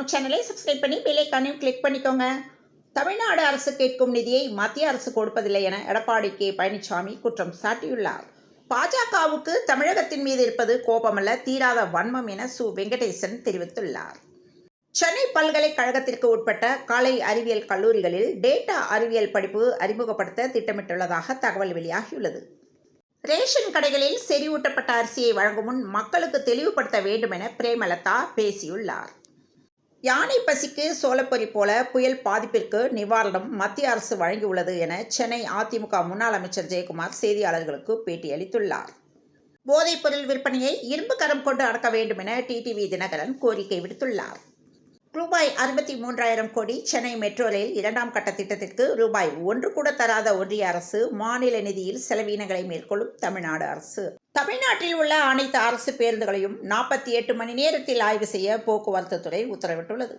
நம்ம சேனலை சப்ஸ்கிரைப் பண்ணி பெல் ஐகானையும் கிளிக் பண்ணிக்கோங்க. தமிழ்நாடு அரசு கேட்கும் நிதியை மத்திய அரசு கொடுப்பதில்லை என எடப்பாடி கே பழனிசாமி குற்றம் சாட்டியுள்ளார். பாஜகவுக்கு தமிழகத்தின் மீது இருப்பது கோபமல்ல, தீராத வன்மம் என சு. வெங்கடேசன் தெரிவித்துள்ளார். சென்னை பல்கலைக்கழகத்திற்கு உட்பட்ட கலை அறிவியல் கல்லூரிகளில் டேட்டா அறிவியல் படிப்பு அறிமுகப்படுத்த திட்டமிட்டுள்ளதாக தகவல் வெளியாகியுள்ளது. ரேஷன் கடைகளில் செறிவூட்டப்பட்ட அரிசியை வழங்கும் முன் மக்களுக்கு தெளிவுபடுத்த வேண்டும் என பிரேமலதா பேசியுள்ளார். யானை பசிக்கு சோளப்பொரி போல புயல் பாதிப்பிற்கு நிவாரணம் மத்திய அரசு வழங்கியுள்ளது என சென்னை அதிமுக முன்னாள் அமைச்சர் ஜெயக்குமார் செய்தியாளர்களுக்கு பேட்டியளித்துள்ளார். போதைப்பொருள் விற்பனையை இரும்பு கரம் கொண்டு அடக்க வேண்டும் என டிடிவி தினகரன் கோரிக்கை விடுத்துள்ளார். ரூபாய் 63,000 கோடி சென்னை மெட்ரோ ரயில் 2ஆம் கட்ட திட்டத்திற்கு ரூபாய் 1 கூட தராத ஒன்றிய அரசு, மாநில நிதியில் செலவீனங்களை மேற்கொள்ளும் தமிழ்நாடு அரசு. தமிழ்நாட்டில் உள்ள அனைத்து அரசு பேருந்துகளையும் 48 மணி நேரத்தில் ஆய்வு செய்ய போக்குவரத்து துறை உத்தரவிட்டுள்ளது.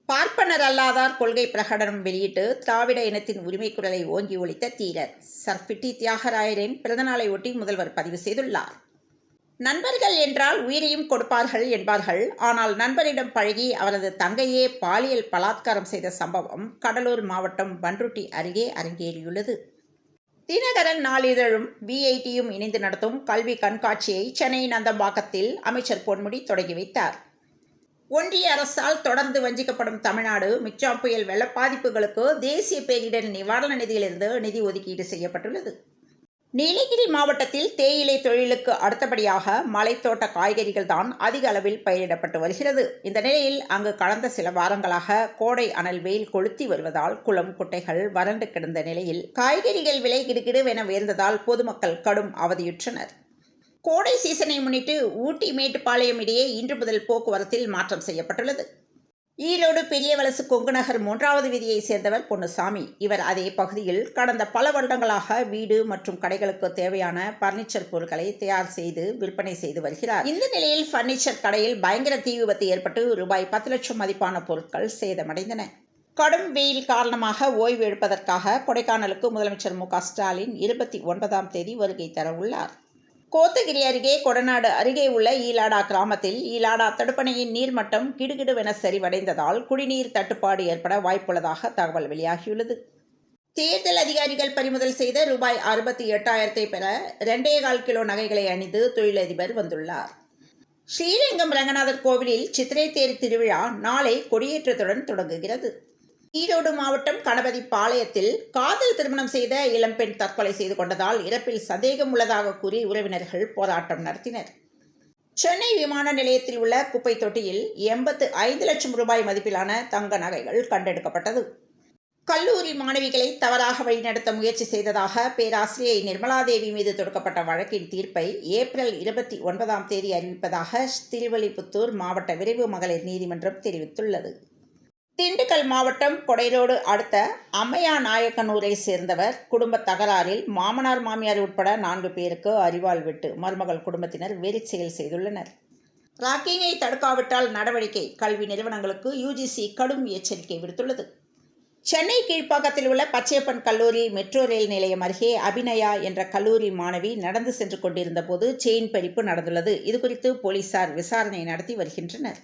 பார்ப்பனர் அல்லாதார் கொள்கை பிரகடனம் வெளியிட்டு திராவிட இனத்தின் உரிமை குரலை ஓங்கி ஒலித்த தீரர் சர்பிட்டி தியாகராயரின் பிறந்தநாளை ஒட்டி முதல்வர் பதிவு செய்துள்ளார். நண்பர்கள் என்றால் உயிரையும் கொடுப்பார்கள் என்பார்கள். ஆனால் நண்பரிடம் பழகி அவரது தங்கையே பாலியல் பலாத்காரம் செய்த சம்பவம் கடலூர் மாவட்டம் பண்ருட்டி அருகே அரங்கேறியுள்ளது. தினகரன் நாளிதழும் விஐடியும் இணைந்து நடத்தும் கல்வி கண்காட்சியை சென்னை நந்தம்பாக்கத்தில் அமைச்சர் பொன்முடி தொடங்கி வைத்தார். ஒன்றிய அரசால் தொடர்ந்து வஞ்சிக்கப்படும் தமிழ்நாடு மிக்ஜாம் புயல் வெள்ள பாதிப்புகளுக்கு தேசிய பேரிடர் நிவாரண நிதியிலிருந்து நிதி ஒதுக்கீடு செய்யப்பட்டுள்ளது. நீலகிரி மாவட்டத்தில் தேயிலை தொழிலுக்கு அடுத்தபடியாக மலைத்தோட்ட காய்கறிகள் தான் அதிக அளவில் பயிரிடப்பட்டு வருகிறது. இந்த நிலையில் அங்கு கடந்த சில வாரங்களாக கோடை அனல் வெயில் கொளுத்தி வருவதால் குளம் குட்டைகள் வறண்டு கிடந்த நிலையில் காய்கறிகள் விலை கிடுகிடுவென உயர்ந்ததால் பொதுமக்கள் கடும் அவதியுற்றனர். கோடை சீசனை முன்னிட்டு ஊட்டி மேட்டுப்பாளையம் இடையே இன்று முதல் போக்குவரத்தில் மாற்றம் செய்யப்பட்டுள்ளது. ஈரோடு பெரியவலசு கொங்குநகர் 3வது வீதியை சேர்ந்தவர் பொன்னுசாமி. இவர் அதே பகுதியில் கடந்த பல வருடங்களாக வீடு மற்றும் கடைகளுக்கு தேவையான பர்னிச்சர் பொருட்களை தயார் செய்து விற்பனை செய்து வருகிறார். இந்த நிலையில் பர்னிச்சர் கடையில் பயங்கர தீ விபத்து ஏற்பட்டு ரூபாய் 10 லட்சம் மதிப்பான பொருட்கள் சேதமடைந்தன. கடும் வெயில் காரணமாக ஓய்வு எடுப்பதற்காக கொடைக்கானலுக்கு முதலமைச்சர் மு.க. ஸ்டாலின் 29ஆம் தேதி வருகை தர உள்ளார். கோத்தகிரி அருகே கொடநாடு அருகே உள்ள ஈலாடா கிராமத்தில் ஈலாடா தடுப்பணையின் நீர்மட்டம் கிடுகிடுவென சரிவடைந்ததால் குடிநீர் தட்டுப்பாடு ஏற்பட வாய்ப்புள்ளதாக தகவல் வெளியாகியுள்ளது. தேர்தல் அதிகாரிகள் பறிமுதல் செய்த ரூபாய் 68,000 பெற 2.25 கிலோ நகைகளை அணிந்து தொழிலதிபர் வந்துள்ளார். ஸ்ரீரங்கம் ரங்கநாதர் கோவிலில் சித்திரை தேர் திருவிழா நாளை கொடியேற்றத்துடன் தொடங்குகிறது. ஈரோடு மாவட்டம் கணபதி பாளையத்தில் காதல் திருமணம் செய்த இளம்பெண் தற்கொலை செய்து கொண்டதால் இறப்பில் சந்தேகம் உள்ளதாக கூறி உறவினர்கள் போராட்டம் நடத்தினர். சென்னை விமான நிலையத்தில் உள்ள குப்பை தொட்டியில் 85 லட்சம் ரூபாய் மதிப்பிலான தங்க நகைகள் கண்டெடுக்கப்பட்டது. கல்லூரி மாணவிகளை தவறாக வழிநடத்த முயற்சி செய்ததாக பேராசிரியை நிர்மலாதேவி மீது தொடுக்கப்பட்ட வழக்கின் தீர்ப்பை ஏப்ரல் 29ஆம் தேதி அறிவிப்பதாக திருவல்லிபுத்தூர் மாவட்ட விரைவு மகளிர் நீதிமன்றம் தெரிவித்துள்ளது. திண்டுக்கல் மாவட்டம் கொடைரோடு அடுத்த அம்மையா நாயக்கனூரை சேர்ந்தவர் குடும்ப தகராறில் மாமனார் மாமியார் உட்பட 4 பேருக்கு அரிவாள் வெட்டு மருமகள் குடும்பத்தினர் வெறி செயல் செய்துள்ளனர். ராக்கிங்கை தடுக்காவிட்டால் நடவடிக்கை, கல்வி நிறுவனங்களுக்கு யுஜிசி கடும் எச்சரிக்கை விடுத்துள்ளது. சென்னை கீழ்ப்பாக்கத்தில் உள்ள பச்சையப்பன் கல்லூரி மெட்ரோ ரயில் நிலையம் அருகே அபிநயா என்ற கல்லூரி மாணவி நடந்து சென்று கொண்டிருந்த போது செயின் பறிப்பு நடந்துள்ளது. இதுகுறித்து போலீசார் விசாரணை நடத்தி வருகின்றனர்.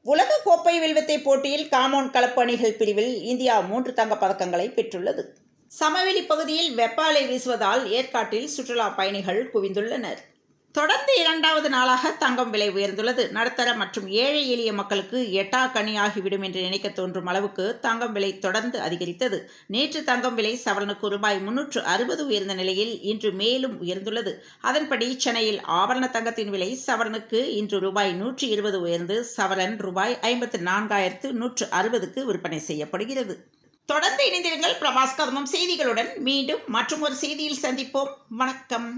உலக கோப்பை வில்வித்தை போட்டியில் காமோன் கலப்பு அணிகள் பிரிவில் இந்தியா 3 தங்கப் பதக்கங்களை பெற்றுள்ளது. சமவெளி பகுதியில் வெப்ப அலை வீசுவதால் ஏற்காட்டில் சுற்றுலா பயணிகள் குவிந்துள்ளனர். தொடர்ந்து 2வது நாளாக தங்கம் விலை உயர்ந்துள்ளது. நடுத்தர மற்றும் ஏழை எளிய மக்களுக்கு எட்டா கனியாகிவிடும் என்று நினைக்க தோன்றும் அளவுக்கு தங்கம் விலை தொடர்ந்து அதிகரித்தது. நேற்று தங்கம் விலை சவரனுக்கு ரூபாய் 360 உயர்ந்த நிலையில் இன்று மேலும் உயர்ந்துள்ளது. அதன்படி சென்னையில் ஆபரண தங்கத்தின் விலை சவரனுக்கு இன்று ரூபாய் 120 உயர்ந்து சவரன் ரூபாய் 54,160க்கு விற்பனை செய்யப்படுகிறது. தொடர்ந்து இணைந்திருங்கள் பிரபாஸ் கதமம் செய்திகளுடன். மீண்டும் மற்றும் ஒரு செய்தியில் சந்திப்போம். வணக்கம்.